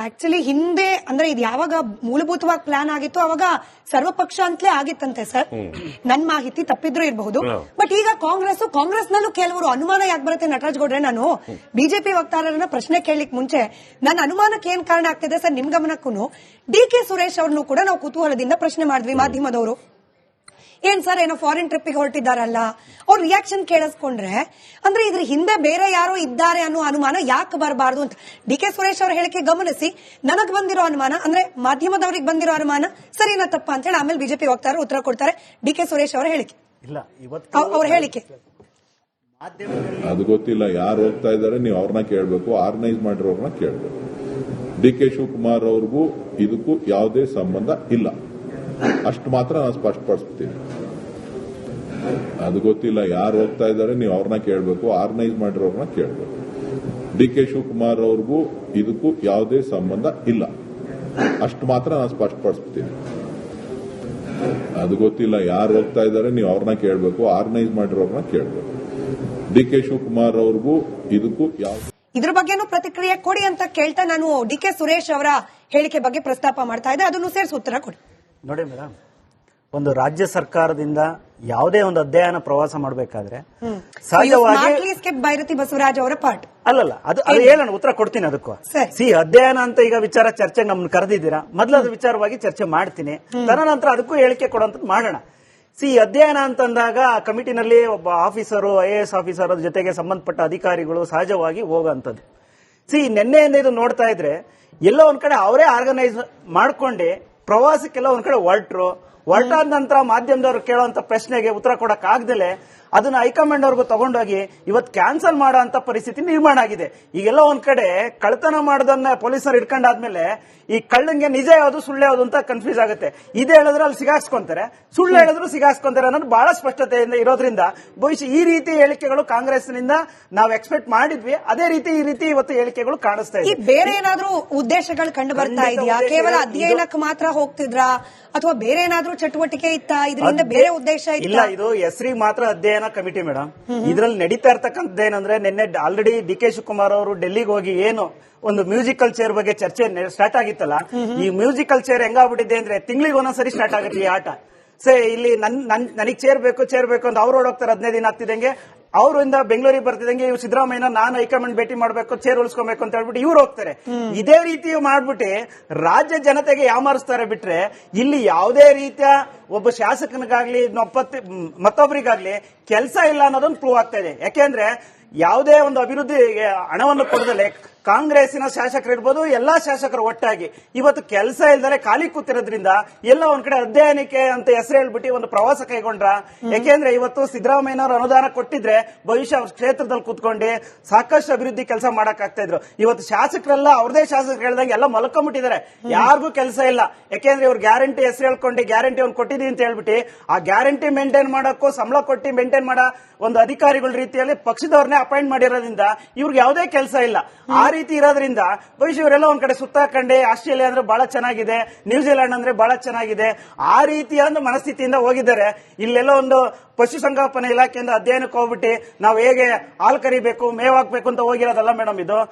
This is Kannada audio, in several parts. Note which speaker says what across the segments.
Speaker 1: ಆಕ್ಚುಲಿ ಹಿಂದೆ ಅಂದ್ರೆ ಇದು ಯಾವಾಗ ಮೂಲಭೂತವಾಗಿ ಪ್ಲಾನ್ ಆಗಿತ್ತು ಅವಾಗ ಸರ್ವಪಕ್ಷ ಅಂತಲೇ ಆಗಿತ್ತಂತೆ ಸರ್. ನನ್ ಮಾಹಿತಿ ತಪ್ಪಿದ್ರು ಇರಬಹುದು. ಬಟ್ ಈಗ ಕಾಂಗ್ರೆಸ್ ನಲ್ಲೂ ಕೆಲವರು ಅನುಮಾನ ಯಾಕೆ ಬರುತ್ತೆ ನಟರಾಜ್ ಗೌಡ್ರೆ, ನಾನು ಬಿಜೆಪಿ ವಕ್ತಾರರನ್ನ ಪ್ರಶ್ನೆ ಕೇಳಲಿಕ್ಕೆ ಮುಂಚೆ ನನ್ನ ಅನುಮಾನಕ್ಕೆ ಏನ್ ಕಾರಣ ಆಗ್ತಿದೆ ಸರ್ ನಿಮ್ ಗಮನಕ್ಕೂ ಡಿ.ಕೆ. ಸುರೇಶ್ ಅವ್ರನ್ನು ಕೂಡ ನಾವು ಕುತೂಹಲದಿಂದ ಪ್ರಶ್ನೆ ಮಾಡಿದ್ವಿ ಮಾಧ್ಯಮದವರು. ಏನ್ ಸರ್ ಏನೋ ಫಾರಿನ್ ಟ್ರಿಪ್ಗೆ ಹೊರಟಿದ್ದಾರಲ್ಲ, ಅವ್ರ ರಿಯಾಕ್ಷನ್ ಕೇಳಿಸ್ಕೊಂಡ್ರೆ ಅಂದ್ರೆ ಇದ್ರ ಹಿಂದೆ ಬೇರೆ ಯಾರೋ ಇದ್ದಾರೆ ಅನ್ನೋ ಅನುಮಾನ ಯಾಕೆ ಬರಬಾರ್ದು ಅಂತ. ಡಿ.ಕೆ. ಸುರೇಶ್ ಅವರ ಹೇಳಿಕೆ ಗಮನಿಸಿ ನನಗ್ ಬಂದಿರೋ ಅನುಮಾನ ಅಂದ್ರೆ ಮಾಧ್ಯಮದವ್ರಿಗೆ ಬಂದಿರೋ ಅನುಮಾನ ಸರಿನಾ ತಪ್ಪ ಅಂತ ಹೇಳಿ ಆಮೇಲೆ ಬಿಜೆಪಿ ವಕ್ತಾರರು ಉತ್ತರ ಕೊಡ್ತಾರೆ. ಡಿ.ಕೆ. ಸುರೇಶ್ ಅವರ ಹೇಳಿಕೆ ಅವ್ರ ಹೇಳಿಕೆ
Speaker 2: ಅದು ಗೊತ್ತಿಲ್ಲ, ಯಾರು ಹೋಗ್ತಾ ಇದ್ದಾರೆ ನೀವು ಅವ್ರನ್ನ ಕೇಳಬೇಕು, ಆರ್ಗನೈಸ್ ಮಾಡಿರೋರ್ನ ಕೇಳಬೇಕು. ಡಿ.ಕೆ. ಶಿವಕುಮಾರ್ ಅವ್ರಿಗೂ ಇದಕ್ಕೂ ಯಾವುದೇ ಸಂಬಂಧ ಇಲ್ಲ, ಅಷ್ಟು ಮಾತ್ರ ನಾನು ಸ್ಪಷ್ಟಪಡಿಸ್ತೀನಿ. ಅದು ಗೊತ್ತಿಲ್ಲ, ಯಾರು ಹೋಗ್ತಾ ಇದ್ದಾರೆ ನೀವು ಅವ್ರನ್ನ ಕೇಳಬೇಕು, ಆರ್ಗನೈಸ್ ಮಾಡಿರೋರ್ನ ಕೇಳಬೇಕು. ಡಿ.ಕೆ. ಶಿವಕುಮಾರ್ ಅವ್ರಿಗೂ ಇದಕ್ಕೂ ಯಾವುದೇ ಸಂಬಂಧ ಇಲ್ಲ, ಅಷ್ಟು ಮಾತ್ರ ನಾನು ಸ್ಪಷ್ಟಪಡಿಸ್ತೀನಿ. ಅದು ಗೊತ್ತಿಲ್ಲ, ಯಾರು ಹೋಗ್ತಾ ಇದ್ದಾರೆ ನೀವು ಅವ್ರನ್ನ ಕೇಳಬೇಕು, ಆರ್ಗನೈಸ್ ಮಾಡಿರೋರ್ನ ಕೇಳಬೇಕು. ಡಿ.ಕೆ. ಶಿವಕುಮಾರ್ ಅವ್ರಿಗೂ ಇದಕ್ಕೂ
Speaker 1: ಇದ್ರ ಬಗ್ಗೆನೂ ಪ್ರತಿಕ್ರಿಯೆ ಕೊಡಿ ಅಂತ ಕೇಳ್ತಾ ನಾನು ಡಿ.ಕೆ. ಸುರೇಶ್ ಅವರ ಹೇಳಿಕೆ ಬಗ್ಗೆ ಪ್ರಸ್ತಾಪ ಮಾಡ್ತಾ ಇದ್ದೆ, ಅದನ್ನು ಸೇರಿಸಿ ಉತ್ತರ ಕೊಡಿ.
Speaker 3: ನೋಡಿ ಮೇಡಮ್, ಒಂದು ರಾಜ್ಯ ಸರ್ಕಾರದಿಂದ ಯಾವುದೇ ಒಂದು ಅಧ್ಯಯನ ಪ್ರವಾಸ ಮಾಡಬೇಕಾದ್ರೆ ಸಹಜವಾಗಿ
Speaker 1: ಬೈರತಿ ಬಸವರಾಜ್ ಅವರ ಪಾಠ
Speaker 3: ಅಲ್ಲಲ್ಲ, ಅದು ಹೇಳೋಣ, ಉತ್ತರ ಕೊಡ್ತೀನಿ ಅದಕ್ಕೂ. ಅಧ್ಯಯನ ಅಂತ ಈಗ ವಿಚಾರ ಚರ್ಚೆ ನಮ್ಮನ್ನು ಕರೆದಿದ್ದೀರಾ, ಮೊದಲು ಅದು ವಿಚಾರವಾಗಿ ಚರ್ಚೆ ಮಾಡ್ತೀನಿ, ತದನಂತರ ಅದಕ್ಕೂ ಹೇಳಿಕೆ ಕೊಡುವಂತದ್ದು ಮಾಡೋಣ. ಅಧ್ಯಯನ ಅಂತಂದಾಗ ಕಮಿಟಿನಲ್ಲಿ ಒಬ್ಬ ಆಫೀಸರು, IAS ಆಫೀಸರ್ ಜೊತೆಗೆ ಸಂಬಂಧಪಟ್ಟ ಅಧಿಕಾರಿಗಳು ಸಹಜವಾಗಿ ಹೋಗುವಂತದ್ದು. ನಿನ್ನೆಯಿಂದ ಇದು ನೋಡ್ತಾ ಇದ್ರೆ ಎಲ್ಲೋ ಒಂದ್ ಕಡೆ ಅವರೇ ಆರ್ಗನೈಸ್ ಮಾಡ್ಕೊಂಡೆ ಪ್ರವಾಸಕ್ಕೆಲ್ಲ ಒಂದ್ ಕಡೆ ಹೊರಟಾದ ನಂತರ ಮಾಧ್ಯಮದವ್ರು ಕೇಳುವಂತ ಪ್ರಶ್ನೆಗೆ ಉತ್ತರ ಕೊಡಕ್ ಆಗದಲೆ ಅದನ್ನ ಹೈಕಮಾಂಡ್ ಅವ್ರಿಗೂ ತಗೊಂಡೋಗಿ ಇವತ್ತು ಕ್ಯಾನ್ಸಲ್ ಮಾಡೋ ಅಂತ ಪರಿಸ್ಥಿತಿ ನಿರ್ಮಾಣ ಆಗಿದೆ. ಈಗೆಲ್ಲ ಒಂದ್ ಕಡೆ ಕಳ್ತನ ಮಾಡೋದನ್ನ ಪೊಲೀಸರು ಹಿಡ್ಕೊಂಡಾದ್ಮೇಲೆ ಈ ಕಳ್ಳಂಗೆ ನಿಜ ಯಾವುದು ಸುಳ್ಳು ಯಾವುದು ಅಂತ ಕನ್ಫ್ಯೂಸ್ ಆಗುತ್ತೆ. ಇದು ಹೇಳಿದ್ರೆ ಅಲ್ಲಿ ಸಿಗಾಕ್ಸ್ಕೊಂತಾರೆ, ಸುಳ್ಳು ಹೇಳಿದ್ರು ಸಿಗಾಕ್ಸ್ಕೊಂತಾರೆ ಅನ್ನೋದು ಬಹಳ ಸ್ಪಷ್ಟತೆಯಿಂದ ಇರೋದ್ರಿಂದ ಬಹುಶಃ ಈ ರೀತಿ ಹೇಳಿಕೆಗಳು ಕಾಂಗ್ರೆಸ್ನಿಂದ ನಾವು ಎಕ್ಸ್ಪೆಕ್ಟ್ ಮಾಡಿದ್ವಿ, ಅದೇ ರೀತಿ ಈ ರೀತಿ ಇವತ್ತು ಹೇಳಿಕೆಗಳು ಕಾಣಿಸ್ತಾ ಇದೆ.
Speaker 1: ಬೇರೆ ಏನಾದ್ರೂ ಉದ್ದೇಶಗಳು ಕಂಡು ಬರ್ತಾ ಇದೆಯಾ? ಕೇವಲ ಅಧ್ಯಯನಕ್ಕೆ ಮಾತ್ರ ಹೋಗ್ತಿದ್ರಾ ಅಥವಾ ಬೇರೆ ಏನಾದ್ರೂ ಚಟುವಟಿಕೆ ಇತ್ತಾ? ಇದರಿಂದ ಬೇರೆ ಉದ್ದೇಶ
Speaker 3: ಇಲ್ಲ, ಇದು ಹೆಸರಿಗೆ ಮಾತ್ರ ಅಧ್ಯಯನ ಕಮಿಟಿ ಮೇಡಮ್. ಇದರಲ್ಲಿ ನಡೀತಾ ಇರ್ತಕ್ಕಂಥದ್ದು ಏನಂದ್ರೆ ನಿನ್ನೆ ಆಲ್ರೆಡಿ ಡಿ.ಕೆ. ಶಿವಕುಮಾರ್ ಅವರು ಡೆಲ್ಲಿಗೆ ಹೋಗಿ ಏನು ಒಂದು ಮ್ಯೂಸಿಕಲ್ ಚೇರ್ ಬಗ್ಗೆ ಚರ್ಚೆ ಸ್ಟಾರ್ಟ್ ಆಗಿತ್ತಲ್ಲ, ಈ ಮ್ಯೂಸಿಕಲ್ ಚೇರ್ ಹೆಂಗಾಗ್ಬಿಟ್ಟಿದೆ ಅಂದ್ರೆ ತಿಂಗಳಿಗೆ ಒಂದೊಂದ್ಸರಿ ಸ್ಟಾರ್ಟ್ ಆಗುತ್ತೆ ಈ ಆಟ. ಇಲ್ಲಿ ನನಗೆ ಚೇರ್ ಬೇಕು ಅಂತ ಅವ್ರು ಓಡೋಗ್ತಾರೆ. 15 ದಿನ ಆಗ್ತಿದಂಗೆ ಅವರಿಂದ ಬೆಂಗಳೂರಿಗೆ ಬರ್ತಿದಂಗೆ ಇವ್ರು ಸಿದ್ದರಾಮಯ್ಯ ನಾನು ಹೈಕಮಾಂಡ್ ಭೇಟಿ ಮಾಡಬೇಕು, ಚೇರ್ ಉಳಿಸ್ಕೋಬೇಕು ಅಂತ ಹೇಳ್ಬಿಟ್ಟು ಇವ್ರು ಹೋಗ್ತಾರೆ. ಇದೇ ರೀತಿ ಮಾಡ್ಬಿಟ್ಟು ರಾಜ್ಯ ಜನತೆಗೆ ಯಾಮಾರಿಸ್ತಾರೆ ಬಿಟ್ರೆ ಇಲ್ಲಿ ಯಾವುದೇ ರೀತಿಯ ಒಬ್ಬ ಶಾಸಕನಿಗಾಗ್ಲಿ ಮತ್ತೊಬ್ಬರಿಗಾಗ್ಲಿ ಕೆಲಸ ಇಲ್ಲ ಅನ್ನೋದೊಂದು ಪ್ರೂವ್ ಆಗ್ತಾ ಇದೆ. ಯಾಕೆಂದ್ರೆ ಯಾವುದೇ ಒಂದು ಅಭಿವೃದ್ಧಿ ಹಣವನ್ನು ಕೊಡದಲೆ ಕಾಂಗ್ರೆಸ್ಸಿನ ಶಾಸಕರು ಇರ್ಬೋದು, ಎಲ್ಲಾ ಶಾಸಕರು ಒಟ್ಟಾಗಿ ಇವತ್ತು ಕೆಲಸ ಇಲ್ದರೆ ಖಾಲಿ ಕೂತಿರೋದ್ರಿಂದ ಎಲ್ಲ ಒಂದ್ ಕಡೆ ಅಧ್ಯಯನಕ್ಕೆ ಅಂತ ಹೆಸರು ಹೇಳ್ಬಿಟ್ಟು ಒಂದು ಪ್ರವಾಸ ಕೈಗೊಂಡ್ರ. ಯಾಕೆಂದ್ರೆ ಇವತ್ತು ಸಿದ್ದರಾಮಯ್ಯನವರು ಅನುದಾನ ಕೊಟ್ಟಿದ್ರೆ ಬಹುಶಃ ಅವ್ರ ಕ್ಷೇತ್ರದಲ್ಲಿ ಕೂತ್ಕೊಂಡು ಸಾಕಷ್ಟು ಅಭಿವೃದ್ಧಿ ಕೆಲಸ ಮಾಡಕ್ ಆಗ್ತಾ ಇದ್ರು. ಇವತ್ತು ಶಾಸಕರೆಲ್ಲ ಅವ್ರದೇ ಶಾಸಕರು ಹೇಳ್ದಂಗೆ ಎಲ್ಲ ಮಲ್ಕೊಂಡ್ಬಿಟ್ಟಿದ್ದಾರೆ, ಯಾರಿಗೂ ಕೆಲಸ ಇಲ್ಲ. ಯಾಕೆಂದ್ರೆ ಇವ್ರು ಗ್ಯಾರಂಟಿ ಹೆಸರು ಹೇಳ್ಕೊಂಡು ಗ್ಯಾರಂಟಿ ಒಂದು ಕೊಟ್ಟಿದೀವಿ ಅಂತ ಹೇಳ್ಬಿಟ್ಟು ಆ ಗ್ಯಾರಂಟಿ ಮೇಂಟೈನ್ ಮಾಡಕ್ಕೂ ಸಂಬಳ ಕೊಟ್ಟು ಮೇಂಟೈನ್ ಮಾಡೋ ಒಂದು ಅಧಿಕಾರಿಗಳ ರೀತಿಯಲ್ಲಿ ಪಕ್ಷದವ್ರನ್ನೇ ಅಪಾಯಿಂಟ್ ಮಾಡಿರೋದ್ರಿಂದ ಇವ್ರಿಗೆ ಯಾವುದೇ ಕೆಲಸ ಇಲ್ಲ. ಆ ರೀತಿ ಇರೋದ್ರಿಂದ ಬಹುಶಃ ಇವರೆಲ್ಲ ಒಂದ್ ಕಡೆ ಸುತ್ತಾಕಂಡೆ ಆಸ್ಟ್ರೇಲಿಯಾ ಅಂದ್ರೆ ಬಹಳ ಚೆನ್ನಾಗಿದೆ, ನ್ಯೂಜಿಲೆಂಡ್ ಅಂದ್ರೆ ಬಹಳ ಚೆನ್ನಾಗಿದೆ, ಆ ರೀತಿಯ ಒಂದು ಮನಸ್ಥಿತಿಯಿಂದ ಹೋಗಿದ್ದಾರೆ. ಇಲ್ಲೆಲ್ಲ ಒಂದು ಪಶುಸಂಗೋಪನಾ ಇಲಾಖೆಯಿಂದ ಅಧ್ಯಯನಕ್ಕೆ ಹೋಗ್ಬಿಟ್ಟು ನಾವು ಹೇಗೆ ಹಾಲು ಕರಿಬೇಕು, ಮೇವ್ ಹಾಕ್ಬೇಕು ಅಂತ ಹೋಗಿರೋದಲ್ಲ ಮೇಡಮ್.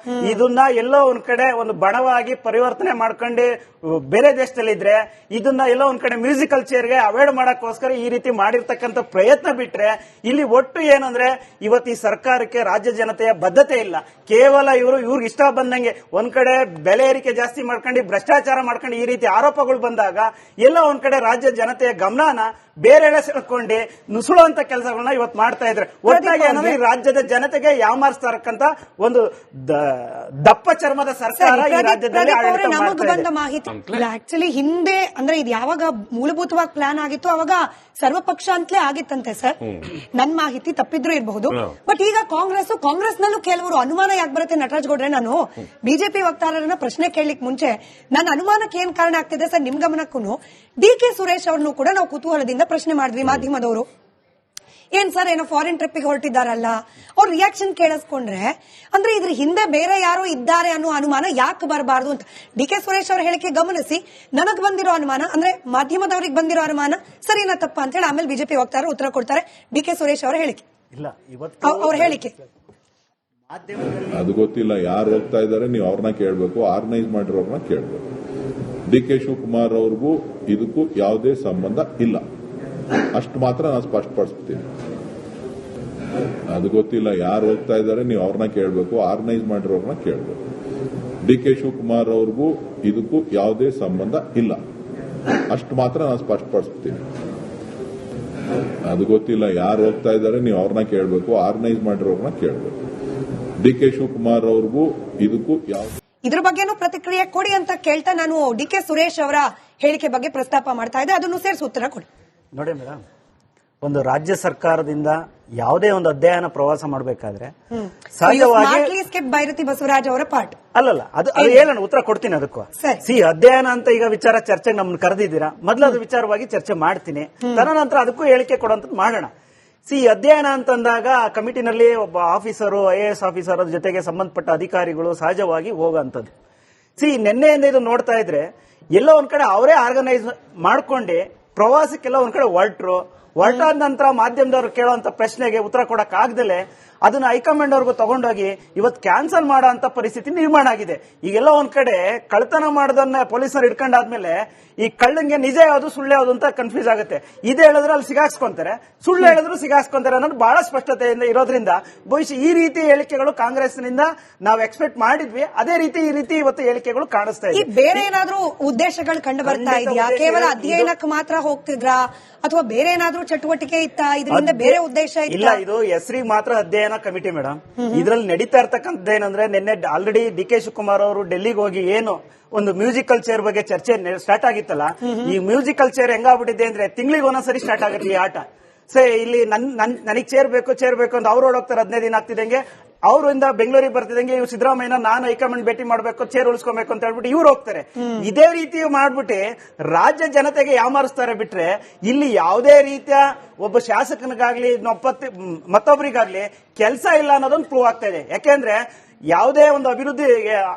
Speaker 3: ಇದನ್ನ ಎಲ್ಲೋ ಒಂದ್ ಕಡೆ ಒಂದು ಬಣವಾಗಿ ಪರಿವರ್ತನೆ ಮಾಡ್ಕೊಂಡು ಬೇರೆ ದೇಶದಲ್ಲಿದ್ರೆ ಇದನ್ನ ಎಲ್ಲೋ ಒಂದ್ ಕಡೆ ಮ್ಯೂಸಿಕಲ್ ಚೇರ್ಗೆ ಅವಾಯ್ಡ್ ಮಾಡಕ್ಕೋಸ್ಕರ ಈ ರೀತಿ ಮಾಡಿರ್ತಕ್ಕಂಥ ಪ್ರಯತ್ನ ಬಿಟ್ರೆ ಇಲ್ಲಿ ಒಟ್ಟು ಏನಂದ್ರೆ ಇವತ್ತು ಈ ಸರ್ಕಾರಕ್ಕೆ ರಾಜ್ಯ ಜನತೆಯ ಬದ್ಧತೆ ಇಲ್ಲ. ಕೇವಲ ಇವ್ರಿಗೆ ಇಷ್ಟ ಬಂದಂಗೆ ಒಂದ್ ಕಡೆ ಬೆಲೆ ಏರಿಕೆ ಜಾಸ್ತಿ ಮಾಡ್ಕೊಂಡು ಭ್ರಷ್ಟಾಚಾರ ಮಾಡ್ಕೊಂಡು ಈ ರೀತಿ ಆರೋಪಗಳು ಬಂದಾಗ ಎಲ್ಲ ಒಂದ್ ಕಡೆ ರಾಜ್ಯ ಜನತೆಯ ಗಮನನ ಬೇರೆ ಸೆಳ್ಕೊಂಡು ನುಸುಳುವಂತ ಕೆಲಸಗಳನ್ನ ಇವತ್ತು ಮಾಡ್ತಾ ಇದ್ರೆ ಒಟ್ಟಾಗಿ ಏನಂದ್ರೆ ಈ ರಾಜ್ಯದ ಜನತೆಗೆ ಯಾಮಾರಿಸ್ತಕ್ಕಂತ ಒಂದು ದಪ್ಪ ಚರ್ಮದ ಸರ್ಕಾರ ಈ ರಾಜ್ಯದಲ್ಲಿ
Speaker 1: ಬಂದ ಮಾಹಿತಿ. ಆಕ್ಚುಲಿ ಹಿಂದೆ ಅಂದ್ರೆ ಇದು ಯಾವಾಗ ಮೂಲಭೂತವಾಗಿ ಪ್ಲಾನ್ ಆಗಿತ್ತು ಅವಾಗ ಸರ್ವಪಕ್ಷ ಅಂತಲೇ ಆಗಿತ್ತಂತೆ ಸರ್. ನನ್ ಮಾಹಿತಿ ತಪ್ಪಿದ್ರು ಇರಬಹುದು. ಬಟ್ ಈಗ ಕಾಂಗ್ರೆಸ್ ನಲ್ಲೂ ಕೆಲವರು ಅನುಮಾನ ಯಾಕೆ ಬರುತ್ತೆ ನಟರಾಜ್ ಗೌಡ್ರೆ, ನಾನು ಬಿಜೆಪಿ ವಕ್ತಾರರನ್ನ ಪ್ರಶ್ನೆ ಕೇಳಲಿಕ್ಕೆ ಮುಂಚೆ ನನ್ನ ಅನುಮಾನಕ್ಕೆ ಏನ್ ಕಾರಣ ಆಗ್ತಿದೆ ಸರ್ ನಿಮ್ ಗಮನಕ್ಕೂ ಡಿ.ಕೆ. ಸುರೇಶ್ ಅವ್ರನ್ನು ಕೂಡ ನಾವು ಕುತೂಹಲದಿಂದ ಪ್ರಶ್ನೆ ಮಾಡಿದ್ವಿ ಮಾಧ್ಯಮದವರು. ಏನ್ ಸರ್ ಏನೋ ಫಾರಿನ್ ಟ್ರಿಪ್ಗೆ ಹೊರಟಿದ್ದಾರಲ್ಲ, ಅವ್ರ ರಿಯಾಕ್ಷನ್ ಕೇಳಿಸ್ಕೊಂಡ್ರೆ ಅಂದ್ರೆ ಇದ್ರ ಹಿಂದೆ ಬೇರೆ ಯಾರೋ ಇದ್ದಾರೆ ಅನ್ನೋ ಅನುಮಾನ ಯಾಕೆ ಬರಬಾರ್ದು ಅಂತ. ಡಿ.ಕೆ. ಸುರೇಶ್ ಅವರ ಹೇಳಿಕೆ ಗಮನಿಸಿ ನನಗ್ ಬಂದಿರೋ ಅನುಮಾನ ಅಂದ್ರೆ ಮಾಧ್ಯಮದವ್ರಿಗೆ ಬಂದಿರೋ ಅನುಮಾನ ಸರಿನಾ ತಪ್ಪ ಅಂತ ಹೇಳಿ ಆಮೇಲೆ ಬಿಜೆಪಿ ವಕ್ತಾರರು ಉತ್ತರ ಕೊಡ್ತಾರೆ. ಡಿ.ಕೆ. ಸುರೇಶ್ ಅವರ ಹೇಳಿಕೆ ಅವ್ರ ಹೇಳಿಕೆ
Speaker 2: ಅದು ಗೊತ್ತಿಲ್ಲ, ಯಾರು ಹೋಗ್ತಾ ಇದ್ದಾರೆ ನೀವು ಅವ್ರನ್ನ ಕೇಳಬೇಕು, ಆರ್ಗನೈಸ್ ಮಾಡಿರೋರ್ನ ಕೇಳಬೇಕು. ಡಿ.ಕೆ. ಶಿವಕುಮಾರ್ ಅವ್ರಿಗೂ ಇದಕ್ಕೂ ಯಾವುದೇ ಸಂಬಂಧ ಇಲ್ಲ, ಅಷ್ಟು ಮಾತ್ರ ನಾನು ಸ್ಪಷ್ಟಪಡಿಸ್ತೀನಿ. ಅದು ಗೊತ್ತಿಲ್ಲ, ಯಾರು ಹೋಗ್ತಾ ಇದ್ದಾರೆ ನೀವು ಅವ್ರನ್ನ ಕೇಳಬೇಕು, ಆರ್ಗನೈಸ್ ಮಾಡಿರೋರ್ನ ಕೇಳಬೇಕು. ಡಿ.ಕೆ. ಶಿವಕುಮಾರ್ ಅವ್ರಿಗೂ ಇದಕ್ಕೂ ಯಾವುದೇ ಸಂಬಂಧ ಇಲ್ಲ, ಅಷ್ಟು ಮಾತ್ರ ನಾನು ಸ್ಪಷ್ಟಪಡಿಸ್ತೀನಿ. ಅದು ಗೊತ್ತಿಲ್ಲ, ಯಾರು ಹೋಗ್ತಾ ಇದ್ದಾರೆ ನೀವು ಅವ್ರನ್ನ ಕೇಳಬೇಕು, ಆರ್ಗನೈಸ್ ಮಾಡಿರೋರ್ನ ಕೇಳಬೇಕು. ಡಿ.ಕೆ. ಶಿವಕುಮಾರ್ ಅವ್ರಿಗೂ ಇದಕ್ಕೂ ಯಾವ
Speaker 1: ಇದ್ರ ಬಗ್ಗೆನೂ ಪ್ರತಿಕ್ರಿಯೆ ಕೊಡಿ ಅಂತ ಕೇಳ್ತಾ ನಾನು ಡಿ.ಕೆ. ಸುರೇಶ್ ಅವರ ಹೇಳಿಕೆ ಬಗ್ಗೆ ಪ್ರಸ್ತಾಪ ಮಾಡ್ತಾ ಇದ್ದೆ, ಅದನ್ನು ಸೇರಿಸಿ ಉತ್ತರ ಕೊಡಿ.
Speaker 3: ನೋಡಿ ಮೇಡಮ್, ಒಂದು ರಾಜ್ಯ ಸರ್ಕಾರದಿಂದ ಯಾವುದೇ ಒಂದು ಅಧ್ಯಯನ ಪ್ರವಾಸ ಮಾಡಬೇಕಾದ್ರೆ ಸಹಜವಾಗಿ
Speaker 1: ಬೈರತಿ ಬಸವರಾಜ್ ಅವರ ಪಾಠ
Speaker 3: ಅಲ್ಲಲ್ಲ, ಅದು ಹೇಳೋಣ, ಉತ್ತರ ಕೊಡ್ತೀನಿ ಅದಕ್ಕೂ. ಅಧ್ಯಯನ ಅಂತ ಈಗ ವಿಚಾರ ಚರ್ಚೆಗೆ ನಮ್ಮನ್ನು ಕರೆದಿದ್ದೀರಾ, ಮೊದಲು ಅದು ವಿಚಾರವಾಗಿ ಚರ್ಚೆ ಮಾಡ್ತೀನಿ, ತದನಂತರ ಅದಕ್ಕೂ ಹೇಳಿಕೆ ಕೊಡುವಂತದ್ದು ಮಾಡೋಣ. ಅಧ್ಯಯನ ಅಂತಂದಾಗ ಕಮಿಟಿನಲ್ಲಿ ಒಬ್ಬ ಆಫೀಸರು, IAS ಆಫೀಸರ್ ಜೊತೆಗೆ ಸಂಬಂಧಪಟ್ಟ ಅಧಿಕಾರಿಗಳು ಸಹಜವಾಗಿ ಹೋಗುವಂತದ್ದು. ನಿನ್ನೆಯಿಂದ ಇದು ನೋಡ್ತಾ ಇದ್ರೆ ಎಲ್ಲೋ ಒಂದ್ ಕಡೆ ಅವರೇ ಆರ್ಗನೈಸ್ ಮಾಡ್ಕೊಂಡು ಪ್ರವಾಸಕ್ಕೆಲ್ಲ ಒಂದ್ ಕಡೆ ಹೊರಟಾದ ನಂತರ ಮಾಧ್ಯಮದವ್ರು ಕೇಳುವಂತ ಪ್ರಶ್ನೆಗೆ ಉತ್ತರ ಕೊಡಕ್ ಆಗದಲೆ ಅದನ್ನ ಹೈಕಮಾಂಡ್ ಅವ್ರಿಗೂ ತಗೊಂಡೋಗಿ ಇವತ್ತು ಕ್ಯಾನ್ಸಲ್ ಮಾಡೋ ಅಂತ ಪರಿಸ್ಥಿತಿ ನಿರ್ಮಾಣ ಆಗಿದೆ. ಈಗೆಲ್ಲ ಒಂದ್ ಕಡೆ ಕಳ್ತನ ಮಾಡೋದನ್ನ ಪೊಲೀಸರು ಹಿಡ್ಕೊಂಡಾದ್ಮೇಲೆ ಈ ಕಳ್ಳಂಗೆ ನಿಜ ಯಾವುದು ಸುಳ್ಳು ಯಾವುದು ಅಂತ ಕನ್ಫ್ಯೂಸ್ ಆಗುತ್ತೆ. ಇದು ಹೇಳಿದ್ರೆ ಅಲ್ಲಿ ಸಿಗಾಕ್ಸ್ಕೊಂತಾರೆ, ಸುಳ್ಳು ಹೇಳಿದ್ರು ಸಿಗಾಕ್ಸ್ಕೊಂತಾರೆ ಅನ್ನೋದು ಬಹಳ ಸ್ಪಷ್ಟತೆಯಿಂದ ಇರೋದ್ರಿಂದ ಬಹುಶಃ ಈ ರೀತಿ ಹೇಳಿಕೆಗಳು ಕಾಂಗ್ರೆಸ್ನಿಂದ ನಾವು ಎಕ್ಸ್ಪೆಕ್ಟ್ ಮಾಡಿದ್ವಿ, ಅದೇ ರೀತಿ ಈ ರೀತಿ ಇವತ್ತು ಹೇಳಿಕೆಗಳು ಕಾಣಿಸ್ತಾ ಇದೆ.
Speaker 1: ಬೇರೆ ಏನಾದ್ರೂ ಉದ್ದೇಶಗಳು ಕಂಡು ಬರ್ತಾ ಇದೆಯಾ? ಕೇವಲ ಅಧ್ಯಯನಕ್ಕೆ ಮಾತ್ರ ಹೋಗ್ತಿದ್ರಾ ಅಥವಾ ಬೇರೆ ಏನಾದ್ರೂ ಚಟುವಟಿಕೆ ಇತ್ತಾ? ಇದರಿಂದ ಬೇರೆ ಉದ್ದೇಶ
Speaker 3: ಇಲ್ಲ, ಇದು ಹೆಸರಿಗೆ ಮಾತ್ರ ಅಧ್ಯಯನ ಕಮಿಟಿ ಮೇಡಮ್. ಇದರಲ್ಲಿ ನಡೀತಾ ಇರ್ತಕ್ಕಂಥದ್ದೇನಂದ್ರೆ ನಿನ್ನೆ ಆಲ್ರೆಡಿ ಡಿ.ಕೆ. ಶಿವಕುಮಾರ್ ಅವರು ಡೆಲ್ಲಿಗೆ ಹೋಗಿ ಏನು ಒಂದು ಮ್ಯೂಸಿಕಲ್ ಚೇರ್ ಬಗ್ಗೆ ಚರ್ಚೆ ಸ್ಟಾರ್ಟ್ ಆಗಿತ್ತಲ್ಲ, ಈ ಮ್ಯೂಸಿಕಲ್ ಚೇರ್ ಹೆಂಗಾಗ್ಬಿಟ್ಟಿದೆ ಅಂದ್ರೆ ತಿಂಗಳಿಗೆ ಒಂದೊಂದ್ಸರಿ ಸ್ಟಾರ್ಟ್ ಆಗುತ್ತೆ ಈ ಆಟ. ಇಲ್ಲಿ ನನಗೆ ಚೇರ್ ಬೇಕು ಅಂತ ಅವ್ರು ಓಡೋಗ್ತಾರೆ. 15 ದಿನ ಆಗ್ತಿದಂಗೆ ಅವರಿಂದ ಬೆಂಗಳೂರಿಗೆ ಬರ್ತಿದಂಗೆ ಇವ್ರು ಸಿದ್ದರಾಮಯ್ಯ ನಾನು ಹೈಕಮಾಂಡ್ ಭೇಟಿ ಮಾಡಬೇಕು, ಚೇರ್ ಉಳಿಸ್ಕೋಬೇಕು ಅಂತ ಹೇಳ್ಬಿಟ್ಟು ಇವ್ರು ಹೋಗ್ತಾರೆ. ಇದೇ ರೀತಿ ಮಾಡ್ಬಿಟ್ಟು ರಾಜ್ಯ ಜನತೆಗೆ ಯಾಮಾರಿಸ್ತಾರೆ ಬಿಟ್ರೆ ಇಲ್ಲಿ ಯಾವುದೇ ರೀತಿಯ ಒಬ್ಬ ಶಾಸಕನಿಗಾಗ್ಲಿ ಮತ್ತೊಬ್ಬರಿಗಾಗ್ಲಿ ಕೆಲಸ ಇಲ್ಲ ಅನ್ನೋದೊಂದು ಪ್ರೂವ್ ಆಗ್ತಾ ಇದೆ. ಯಾಕೆಂದ್ರೆ ಯಾವುದೇ ಒಂದು ಅಭಿವೃದ್ಧಿ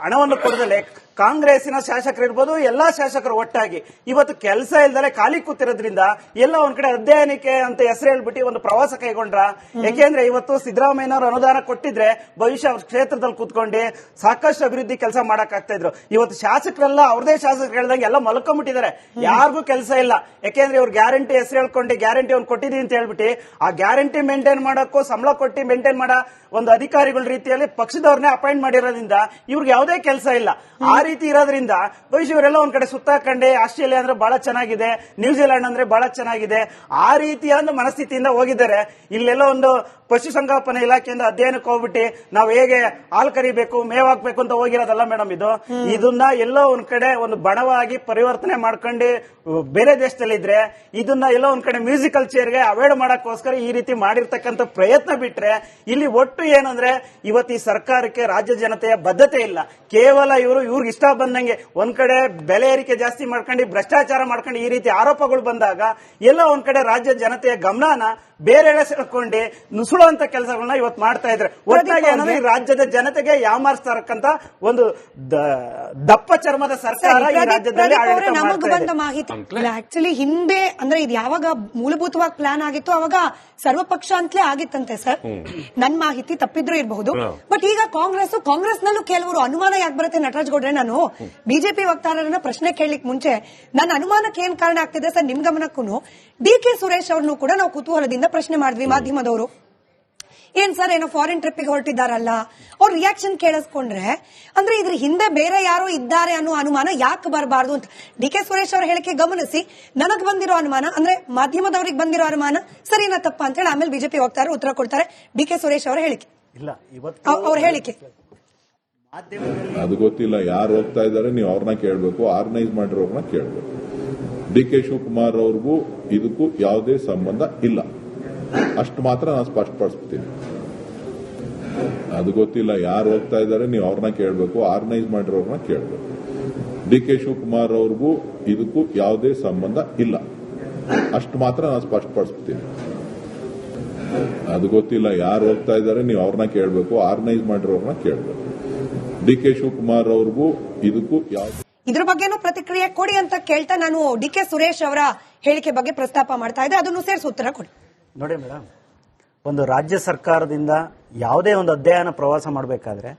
Speaker 3: ಹಣವನ್ನು ಕೊಡದಲೆ ಕಾಂಗ್ರೆಸ್ಸಿನ ಶಾಸಕರು ಇರ್ಬೋದು, ಎಲ್ಲಾ ಶಾಸಕರು ಒಟ್ಟಾಗಿ ಇವತ್ತು ಕೆಲಸ ಇಲ್ದಲೆ ಖಾಲಿ ಕೂತಿರೋದ್ರಿಂದ ಎಲ್ಲ ಒಂದ್ ಕಡೆ ಅಧ್ಯಯನಕ್ಕೆ ಅಂತ ಹೆಸರು ಹೇಳ್ಬಿಟ್ಟು ಒಂದು ಪ್ರವಾಸ ಕೈಗೊಂಡ್ರ. ಯಾಕೆಂದ್ರೆ ಇವತ್ತು ಸಿದ್ದರಾಮಯ್ಯನವರು ಅನುದಾನ ಕೊಟ್ಟಿದ್ರೆ ಭವಿಷ್ಯ ಅವ್ರ ಕ್ಷೇತ್ರದಲ್ಲಿ ಕೂತ್ಕೊಂಡು ಸಾಕಷ್ಟು ಅಭಿವೃದ್ಧಿ ಕೆಲಸ ಮಾಡಕ್ ಆಗ್ತಾ ಇದ್ರು. ಇವತ್ತು ಶಾಸಕರೆಲ್ಲ ಅವ್ರದೇ ಶಾಸಕರು ಹೇಳ್ದಂಗೆ ಎಲ್ಲ ಮಲ್ಕೊಂಡ್ಬಿಟ್ಟಿದ್ದಾರೆ, ಯಾರಿಗೂ ಕೆಲಸ ಇಲ್ಲ. ಯಾಕೆಂದ್ರೆ ಇವ್ರು ಗ್ಯಾರಂಟಿ ಹೆಸರು ಹೇಳ್ಕೊಂಡು ಗ್ಯಾರಂಟಿ ಅವ್ನು ಕೊಟ್ಟಿದೀನಿ ಅಂತ ಹೇಳ್ಬಿಟ್ಟು ಆ ಗ್ಯಾರಂಟಿ ಮೇಂಟೈನ್ ಮಾಡಕ್ಕೂ ಸಂಬಳ ಕೊಟ್ಟು ಮೇಂಟೈನ್ ಮಾಡೋ ಒಂದು ಅಧಿಕಾರಿಗಳ ರೀತಿಯಲ್ಲಿ ಪಕ್ಷದವ್ರನ್ನೇ ಅಪಾಯಿಂಟ್ ಮಾಡಿರೋದ್ರಿಂದ ಇವ್ರಿಗೆ ಯಾವುದೇ ಕೆಲಸ ಇಲ್ಲ. ಆ ರೀತಿ ಇರೋದ್ರಿಂದ ಬಹುಶಃ ಇವರೆಲ್ಲ ಒಂದ್ ಕಡೆ ಸುತ್ತಾಕಂಡೆ ಆಸ್ಟ್ರೇಲಿಯಾ ಅಂದ್ರೆ ಬಹಳ ಚೆನ್ನಾಗಿದೆ, ನ್ಯೂಜಿಲೆಂಡ್ ಅಂದ್ರೆ ಬಹಳ ಚೆನ್ನಾಗಿದೆ, ಆ ರೀತಿಯ ಒಂದು ಮನಸ್ಥಿತಿಯಿಂದ ಹೋಗಿದ್ದಾರೆ. ಇಲ್ಲೆಲ್ಲ ಒಂದು ಪಶುಸಂಗೋಪನಾ ಇಲಾಖೆಯಿಂದ ಅಧ್ಯಯನಕ್ಕೆ ಹೋಗ್ಬಿಟ್ಟು ನಾವು ಹೇಗೆ ಹಾಲು ಕರಿಬೇಕು, ಮೇವ್ ಹಾಕ್ಬೇಕು ಅಂತ ಹೋಗಿರೋದಲ್ಲ ಮೇಡಮ್. ಇದನ್ನ ಎಲ್ಲೋ ಒಂದ್ ಕಡೆ ಒಂದು ಬಣವಾಗಿ ಪರಿವರ್ತನೆ ಮಾಡ್ಕೊಂಡು ಬೇರೆ ದೇಶದಲ್ಲಿದ್ರೆ ಇದನ್ನ ಎಲ್ಲೋ ಒಂದ್ ಕಡೆ ಮ್ಯೂಸಿಕಲ್ ಚೇರ್ಗೆ ಅವಾಯ್ಡ್ ಮಾಡಕ್ಕೋಸ್ಕರ ಈ ರೀತಿ ಮಾಡಿರ್ತಕ್ಕಂಥ ಪ್ರಯತ್ನ ಬಿಟ್ರೆ ಇಲ್ಲಿ ಒಟ್ಟು ಏನಂದ್ರೆ ಇವತ್ತು ಈ ಸರ್ಕಾರಕ್ಕೆ ರಾಜ್ಯ ಜನತೆಯ ಬದ್ಧತೆ ಇಲ್ಲ. ಕೇವಲ ಇವ್ರಿಗೆ ಇಷ್ಟ ಬಂದಂಗೆ ಒಂದ್ ಕಡೆ ಬೆಲೆ ಏರಿಕೆ ಜಾಸ್ತಿ ಮಾಡ್ಕೊಂಡು ಭ್ರಷ್ಟಾಚಾರ ಮಾಡ್ಕೊಂಡು ಈ ರೀತಿ ಆರೋಪಗಳು ಬಂದಾಗ ಎಲ್ಲ ಒಂದ್ ಕಡೆ ರಾಜ್ಯ ಜನತೆಯ ಗಮನನ ಬೇರೆ ಸೆಳ್ಕೊಂಡು ನುಸುಳುವಂತ ಕೆಲಸಗಳನ್ನ ಇವತ್ತು ಮಾಡ್ತಾ ಇದ್ರೆ ಒಟ್ಟಾಗಿ ಏನಂದ್ರೆ ಈ ರಾಜ್ಯದ ಜನತೆಗೆ ಯಾಮಾರಿಸ್ತಕ್ಕಂತ ಒಂದು ದಪ್ಪ ಚರ್ಮದ ಸರ್ಕಾರ ಈ ರಾಜ್ಯದಲ್ಲಿ ಆಡಳಿತ
Speaker 1: ಮಾಹಿತಿ. ಆಕ್ಚುಲಿ ಹಿಂದೆ ಅಂದ್ರೆ ಇದು ಯಾವಾಗ ಮೂಲಭೂತವಾಗಿ ಪ್ಲಾನ್ ಆಗಿತ್ತು ಅವಾಗ ಸರ್ವಪಕ್ಷ ಅಂತಲೇ ಆಗಿತ್ತಂತೆ ಸರ್, ನನ್ ಮಾಹಿತಿ ತಪ್ಪಿದ್ರು ಇರಬಹುದು. ಬಟ್ ಈಗ ಕಾಂಗ್ರೆಸ್ನಲ್ಲೂ ಕೆಲವರು ಅನುಮಾನ ಯಾಕೆ ಬರುತ್ತೆ ನಟರಾಜ್ ಗೌಡ್ರೆ, ನಾನು ಬಿಜೆಪಿ ವಕ್ತಾರರನ್ನ ಪ್ರಶ್ನೆ ಕೇಳಲಿಕ್ಕೆ ಮುಂಚೆ ನನ್ನ ಅನುಮಾನಕ್ಕೆ ಏನ್ ಕಾರಣ ಆಗ್ತಿದೆ ಸರ್ ನಿಮ್ ಗಮನಕ್ಕೂ ಡಿ.ಕೆ. ಸುರೇಶ್ ಅವ್ರನ್ನು ಕೂಡ ನಾವು ಕುತೂಹಲದಿಂದ ಪ್ರಶ್ನೆ ಮಾಡಿದ್ವಿ ಮಾಧ್ಯಮದವರು. ಏನ್ ಸರ್ ಏನೋ ಫಾರಿನ್ ಟ್ರಿಪ್ಗೆ ಹೊರಟಿದ್ದಾರಲ್ಲ, ಅವ್ರ ರಿಯಾಕ್ಷನ್ ಕೇಳಿಸ್ಕೊಂಡ್ರೆ ಅಂದ್ರೆ ಇದ್ರ ಹಿಂದೆ ಬೇರೆ ಯಾರೋ ಇದ್ದಾರೆ ಅನ್ನೋ ಅನುಮಾನ ಯಾಕೆ ಬರಬಾರ್ದು ಅಂತ ಡಿ.ಕೆ. ಸುರೇಶ್ ಅವರ ಹೇಳಿಕೆ ಗಮನಿಸಿ ನನಗ್ ಬಂದಿರೋ ಅನುಮಾನ ಅಂದ್ರೆ ಮಾಧ್ಯಮದವ್ರಿಗೆ ಬಂದಿರೋ ಅನುಮಾನ ಸರಿನಾ ತಪ್ಪ ಅಂತ ಹೇಳಿ ಆಮೇಲೆ ಬಿಜೆಪಿ ಹೋಗ್ತಾರೆ ಉತ್ತರ ಕೊಡ್ತಾರೆ. ಡಿ.ಕೆ. ಸುರೇಶ್ ಅವರ ಹೇಳಿಕೆ
Speaker 3: ಇಲ್ಲ, ಇವತ್ತು
Speaker 1: ಅವ್ರ ಹೇಳಿಕೆ
Speaker 2: ಅದು ಗೊತ್ತಿಲ್ಲ, ಯಾರು ಹೋಗ್ತಾ ಇದ್ದಾರೆ ನೀವು ಅವ್ರನ್ನ ಕೇಳಬೇಕು, ಆರ್ಗನೈಸ್ ಮಾಡಿರೋರ್ನ ಕೇಳಬೇಕು. ಡಿ.ಕೆ. ಶಿವಕುಮಾರ್ ಅವ್ರಿಗೂ ಇದಕ್ಕೂ ಯಾವುದೇ ಸಂಬಂಧ ಇಲ್ಲ, ಅಷ್ಟು ಮಾತ್ರ ನಾನು ಸ್ಪಷ್ಟಪಡಿಸ್ತೀನಿ. ಅದು ಗೊತ್ತಿಲ್ಲ, ಯಾರು ಹೋಗ್ತಾ ಇದ್ದಾರೆ ನೀವು ಅವ್ರನ್ನ ಕೇಳಬೇಕು, ಆರ್ಗನೈಸ್ ಮಾಡಿರೋರ್ನ ಕೇಳಬೇಕು. ಡಿ.ಕೆ. ಶಿವಕುಮಾರ್ ಅವ್ರಿಗೂ ಇದಕ್ಕೂ ಯಾವುದೇ ಸಂಬಂಧ ಇಲ್ಲ, ಅಷ್ಟು ಮಾತ್ರ ನಾನು ಸ್ಪಷ್ಟಪಡಿಸ್ತೀನಿ. ಅದು ಗೊತ್ತಿಲ್ಲ, ಯಾರು ಹೋಗ್ತಾ ಇದ್ದಾರೆ ನೀವು ಅವ್ರನ್ನ ಕೇಳಬೇಕು, ಆರ್ಗನೈಸ್ ಮಾಡಿರೋರ್ನ ಕೇಳಬೇಕು. ಡಿ.ಕೆ. ಶಿವಕುಮಾರ್ ಅವ್ರಿಗೂ ಇದಕ್ಕೂ
Speaker 1: ಇದ್ರ ಬಗ್ಗೆನೂ ಪ್ರತಿಕ್ರಿಯೆ ಕೊಡಿ ಅಂತ ಕೇಳ್ತಾ ನಾನು ಡಿ.ಕೆ. ಸುರೇಶ್ ಅವರ ಹೇಳಿಕೆ ಬಗ್ಗೆ ಪ್ರಸ್ತಾಪ ಮಾಡ್ತಾ ಇದ್ದೆ, ಅದನ್ನು ಸೇರಿಸಿ ಉತ್ತರ ಕೊಡಿ.
Speaker 3: ನೋಡಿ ಮೇಡಮ್, ಒಂದು ರಾಜ್ಯ ಸರ್ಕಾರದಿಂದ ಯಾವುದೇ ಒಂದು ಅಧ್ಯಯನ ಪ್ರವಾಸ ಮಾಡಬೇಕಾದ್ರೆ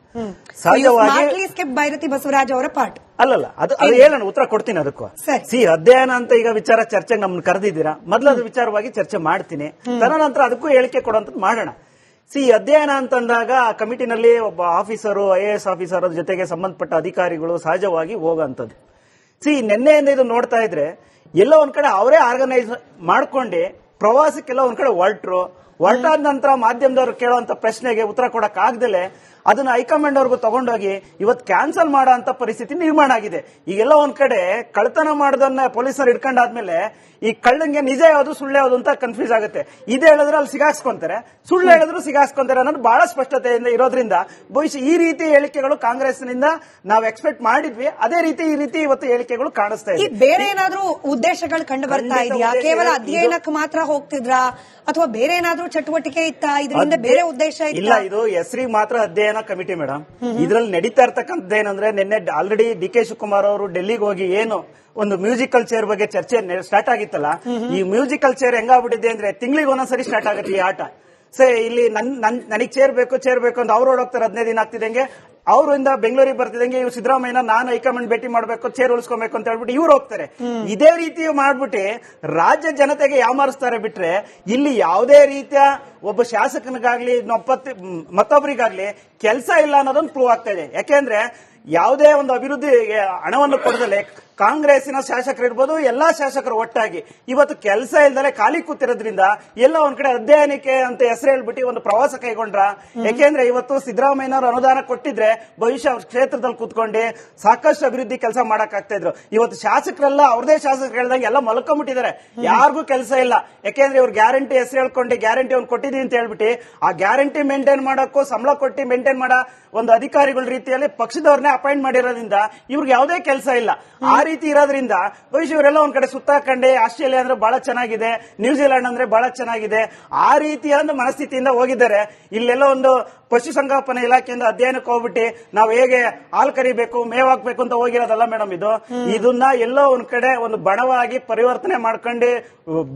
Speaker 3: ಸಹಜವಾಗಿ
Speaker 1: ಸ್ಕಿಪ್ ಬೈರತಿ ಬಸವರಾಜ್ ಅವರ ಪಾಠ
Speaker 3: ಅಲ್ಲಲ್ಲ ಅದು ಹೇಳೋಣ, ಉತ್ತರ ಕೊಡ್ತೀನಿ ಅದಕ್ಕೂ.
Speaker 1: ಸರಿ.
Speaker 3: ಅಧ್ಯಯನ ಅಂತ ಈಗ ವಿಚಾರ ಚರ್ಚೆಗೆ ನಮ್ಮನ್ನು ಕರೆದಿದ್ದೀರಾ, ಮೊದಲು ಅದು ವಿಚಾರವಾಗಿ ಚರ್ಚೆ ಮಾಡ್ತೀನಿ, ತದನಂತರ ಅದಕ್ಕೂ ಹೇಳಿಕೆ ಕೊಡುವಂತದ್ದು ಮಾಡೋಣ. ಅಧ್ಯಯನ ಅಂತಂದಾಗ ಆ ಕಮಿಟಿನಲ್ಲಿ ಒಬ್ಬ ಆಫೀಸರು, IAS ಆಫೀಸರ್ ಜೊತೆಗೆ ಸಂಬಂಧಪಟ್ಟ ಅಧಿಕಾರಿಗಳು ಸಹಜವಾಗಿ ಹೋಗೋಂಥದ್ದು. ನಿನ್ನೆಯಿಂದ ಇದು ನೋಡ್ತಾ ಇದ್ರೆ ಎಲ್ಲೋ ಒಂದ್ ಕಡೆ ಅವರೇ ಆರ್ಗನೈಸ್ ಮಾಡ್ಕೊಂಡು ಪ್ರವಾಸಕ್ಕೆಲ್ಲ ಒಂದ್ ಕಡೆ ಹೊರಟಾದ ನಂತರ ಮಾಧ್ಯಮದವ್ರು ಕೇಳುವಂತ ಪ್ರಶ್ನೆಗೆ ಉತ್ತರ ಕೊಡಕ್ ಆಗ್ದಲೆ ಅದನ್ನ ಹೈಕಮಾಂಡ್ ಅವ್ರಿಗೂ ತಗೊಂಡೋಗಿ ಇವತ್ತು ಕ್ಯಾನ್ಸಲ್ ಮಾಡೋ ಅಂತ ಪರಿಸ್ಥಿತಿ ನಿರ್ಮಾಣ ಆಗಿದೆ. ಈಗೆಲ್ಲ ಒಂದ್ ಕಡೆ ಕಳ್ತನ ಮಾಡೋದನ್ನ ಪೊಲೀಸರು ಹಿಡ್ಕೊಂಡಾದ್ಮೇಲೆ ಈ ಕಳ್ಳಂಗೆ ನಿಜ ಯಾವುದು ಸುಳ್ಳು ಯಾವುದು ಅಂತ ಕನ್ಫ್ಯೂಸ್ ಆಗುತ್ತೆ. ಇದು ಹೇಳಿದ್ರೆ ಅಲ್ಲಿ ಸಿಗಾಕ್ಸ್ಕೊಂತಾರೆ, ಸುಳ್ಳು ಹೇಳಿದ್ರು ಸಿಗಾಕ್ಸ್ಕೊಂತಾರೆ ಅನ್ನೋದು ಬಹಳ ಸ್ಪಷ್ಟತೆಯಿಂದ ಇರೋದ್ರಿಂದ ಬಹುಶಃ ಈ ರೀತಿ ಹೇಳಿಕೆಗಳು ಕಾಂಗ್ರೆಸ್ನಿಂದ ನಾವು ಎಕ್ಸ್ಪೆಕ್ಟ್ ಮಾಡಿದ್ವಿ. ಅದೇ ರೀತಿ ಈ ರೀತಿ ಇವತ್ತು ಹೇಳಿಕೆಗಳು ಕಾಣಿಸ್ತಾ ಇದೆ.
Speaker 1: ಬೇರೆ ಏನಾದ್ರೂ ಉದ್ದೇಶಗಳು ಕಂಡು ಬರ್ತಾ ಇದೆಯಾ? ಕೇವಲ ಅಧ್ಯಯನಕ್ಕೆ ಮಾತ್ರ ಹೋಗ್ತಿದ್ರಾ ಅಥವಾ ಬೇರೆ ಏನಾದ್ರೂ ಚಟುವಟಿಕೆ ಇತ್ತಾ? ಇದರಿಂದ ಬೇರೆ ಉದ್ದೇಶ
Speaker 3: ಇಲ್ಲ, ಇದು ಹೆಸರಿಗೆ ಮಾತ್ರ ಅಧ್ಯಯನ ಕಮಿಟಿ ಮೇಡಮ್. ಇದ್ರಲ್ಲಿ ನಡೀತಾ ಇರ್ತಕ್ಕಂಥದ್ದು ಏನಂದ್ರೆ ನಿನ್ನೆ ಆಲ್ರೆಡಿ DK ಶಿವಕುಮಾರ್ ಅವರು ಡೆಲ್ಲಿಗೆ ಹೋಗಿ ಏನು ಒಂದು ಮ್ಯೂಸಿಕಲ್ ಚೇರ್ ಬಗ್ಗೆ ಚರ್ಚೆ ಸ್ಟಾರ್ಟ್ ಆಗಿತ್ತಲ್ಲ, ಈ ಮ್ಯೂಸಿಕಲ್ ಚೇರ್ ಹೆಂಗಾಗ್ಬಿಟ್ಟಿದೆ ಅಂದ್ರೆ ತಿಂಗಳಿಗೆ ಒಂದೊಂದ್ಸರಿ ಸ್ಟಾರ್ಟ್ ಆಗುತ್ತೆ ಈ ಆಟ. ಇಲ್ಲಿ ನನಗೆ ಚೇರ್ ಬೇಕು ಅಂತ ಅವ್ರು ಓಡೋಗ್ತಾರೆ. 15 ದಿನ ಆಗ್ತಿದಂಗೆ ಅವರಿಂದ ಬೆಂಗಳೂರಿಗೆ ಬರ್ತಿದಂಗೆ ಇವ್ರು ಸಿದ್ದರಾಮಯ್ಯ ನಾನು ಹೈಕಮಾಂಡ್ ಭೇಟಿ ಮಾಡಬೇಕು, ಚೇರ್ ಉಳಿಸ್ಕೋಬೇಕು ಅಂತ ಹೇಳ್ಬಿಟ್ಟು ಇವ್ರು ಹೋಗ್ತಾರೆ. ಇದೇ ರೀತಿ ಮಾಡ್ಬಿಟ್ಟು ರಾಜ್ಯ ಜನತೆಗೆ ಯಾಮಾರಿಸ್ತಾರೆ ಬಿಟ್ರೆ ಇಲ್ಲಿ ಯಾವುದೇ ರೀತಿಯ ಒಬ್ಬ ಶಾಸಕನಿಗಾಗ್ಲಿ ಮತ್ತೊಬ್ಬರಿಗಾಗ್ಲಿ ಕೆಲಸ ಇಲ್ಲ ಅನ್ನೋದೊಂದು ಪ್ರೂವ್ ಆಗ್ತಾ ಇದೆ. ಯಾಕೆಂದ್ರೆ ಯಾವುದೇ ಒಂದು ಅಭಿವೃದ್ಧಿ ಹಣವನ್ನು ಕೊಡದಲೆ ಕಾಂಗ್ರೆಸ್ಸಿನ ಶಾಸಕರು ಇರ್ಬೋದು, ಎಲ್ಲಾ ಶಾಸಕರು ಒಟ್ಟಾಗಿ ಇವತ್ತು ಕೆಲಸ ಇಲ್ದಲೆ ಖಾಲಿ ಕೂತಿರೋದ್ರಿಂದ ಎಲ್ಲ ಒಂದ್ ಕಡೆ ಅಧ್ಯಯನಕ್ಕೆ ಅಂತ ಹೆಸರು ಹೇಳ್ಬಿಟ್ಟು ಒಂದು ಪ್ರವಾಸ ಕೈಗೊಂಡ್ರ. ಯಾಕೆಂದ್ರೆ ಇವತ್ತು ಸಿದ್ದರಾಮಯ್ಯನವರು ಅನುದಾನ ಕೊಟ್ಟಿದ್ರೆ ಬಹುಶಃ ಅವ್ರ ಕ್ಷೇತ್ರದಲ್ಲಿ ಕೂತ್ಕೊಂಡು ಸಾಕಷ್ಟು ಅಭಿವೃದ್ಧಿ ಕೆಲಸ ಮಾಡಕ್ ಆಗ್ತಾ ಇದ್ರು. ಇವತ್ತು ಶಾಸಕರೆಲ್ಲ ಅವ್ರದೇ ಶಾಸಕರು ಹೇಳ್ದಂಗೆ ಎಲ್ಲ ಮಲ್ಕೊಂಡ್ಬಿಟ್ಟಿದ್ದಾರೆ, ಯಾರಿಗೂ ಕೆಲಸ ಇಲ್ಲ. ಯಾಕೆಂದ್ರೆ ಇವ್ರು ಗ್ಯಾರಂಟಿ ಹೆಸರು ಹೇಳ್ಕೊಂಡು ಗ್ಯಾರಂಟಿ ಅವ್ನು ಕೊಟ್ಟಿದೀನಿ ಅಂತ ಹೇಳ್ಬಿಟ್ಟು ಆ ಗ್ಯಾರಂಟಿ ಮೇಂಟೈನ್ ಮಾಡಕ್ಕೂ ಸಂಬಳ ಕೊಟ್ಟು ಮೇಂಟೈನ್ ಮಾಡೋ ಒಂದು ಅಧಿಕಾರಿಗಳ ರೀತಿಯಲ್ಲಿ ಪಕ್ಷದವ್ರನ್ನೇ ಅಪಾಯಿಂಟ್ ಮಾಡಿರೋದ್ರಿಂದ ಇವ್ರಿಗೆ ಯಾವುದೇ ಕೆಲಸ ಇಲ್ಲ. ಆ ರೀತಿ ಇರೋದ್ರಿಂದ ಬಹುಶಃ ಇವರೆಲ್ಲ ಒಂದ್ ಕಡೆ ಸುತ್ತಾಕಂಡೆ ಆಸ್ಟ್ರೇಲಿಯಾ ಅಂದ್ರೆ ಬಹಳ ಚೆನ್ನಾಗಿದೆ, ನ್ಯೂಜಿಲೆಂಡ್ ಅಂದ್ರೆ ಬಹಳ ಚೆನ್ನಾಗಿದೆ, ಆ ರೀತಿಯ ಒಂದು ಮನಸ್ಥಿತಿಯಿಂದ ಹೋಗಿದ್ದಾರೆ. ಇಲ್ಲೆಲ್ಲ ಒಂದು ಪಶುಸಂಗೋಪನಾ ಇಲಾಖೆಯಿಂದ ಅಧ್ಯಯನಕ್ಕೆ ಹೋಗ್ಬಿಟ್ಟು ನಾವು ಹೇಗೆ ಹಾಲು ಕರಿಬೇಕು, ಮೇವ್ ಹಾಕ್ಬೇಕು ಅಂತ ಹೋಗಿರೋದಲ್ಲ ಮೇಡಮ್. ಇದನ್ನ ಎಲ್ಲೋ ಒಂದ್ ಕಡೆ ಒಂದು ಬಣವಾಗಿ ಪರಿವರ್ತನೆ ಮಾಡ್ಕೊಂಡು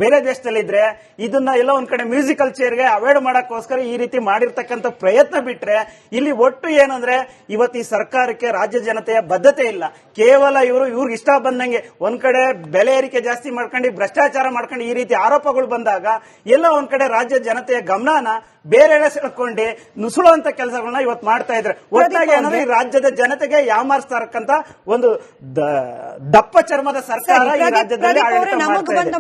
Speaker 3: ಬೇರೆ ದೇಶದಲ್ಲಿದ್ರೆ ಇದನ್ನ ಎಲ್ಲೋ ಒಂದ್ ಕಡೆ ಮ್ಯೂಸಿಕಲ್ ಚೇರ್ಗೆ ಅವಾಯ್ಡ್ ಮಾಡಕ್ಕೋಸ್ಕರ ಈ ರೀತಿ ಮಾಡಿರ್ತಕ್ಕಂಥ ಪ್ರಯತ್ನ ಬಿಟ್ರೆ ಇಲ್ಲಿ ಒಟ್ಟು ಏನಂದ್ರೆ ಇವತ್ತು ಈ ಸರ್ಕಾರಕ್ಕೆ ರಾಜ್ಯ ಜನತೆಯ ಬದ್ಧತೆ ಇಲ್ಲ. ಕೇವಲ ಇವ್ರಿಗೆ ಇಷ್ಟ ಬಂದಂಗೆ ಒಂದ್ ಕಡೆ ಬೆಲೆ ಏರಿಕೆ ಜಾಸ್ತಿ ಮಾಡ್ಕೊಂಡು ಭ್ರಷ್ಟಾಚಾರ ಮಾಡ್ಕೊಂಡು ಈ ರೀತಿ ಆರೋಪಗಳು ಬಂದಾಗ ಎಲ್ಲ ಒಂದ್ ಕಡೆ ರಾಜ್ಯ ಜನತೆಯ ಗಮನನ ಬೇರೆ ಸೆಳ್ಕೊಂಡು ನುಸುಳುವಂತ ಕೆಲಸಗಳನ್ನ ಇವತ್ತು ಮಾಡ್ತಾ ಇದ್ರೆ ಒಟ್ಟಾಗಿ ಏನಂದ್ರೆ ಈ ರಾಜ್ಯದ ಜನತೆಗೆ ಯಾಮಾರಿಸ್ತಾ ಇರಕ್ಕಂತ ಒಂದು ದಪ್ಪ ಚರ್ಮದ ಸರ್ಕಾರ ಈ ರಾಜ್ಯದಲ್ಲಿ ಆಡಳಿತ ಮಾಡ್ತಾ ಇದೆ.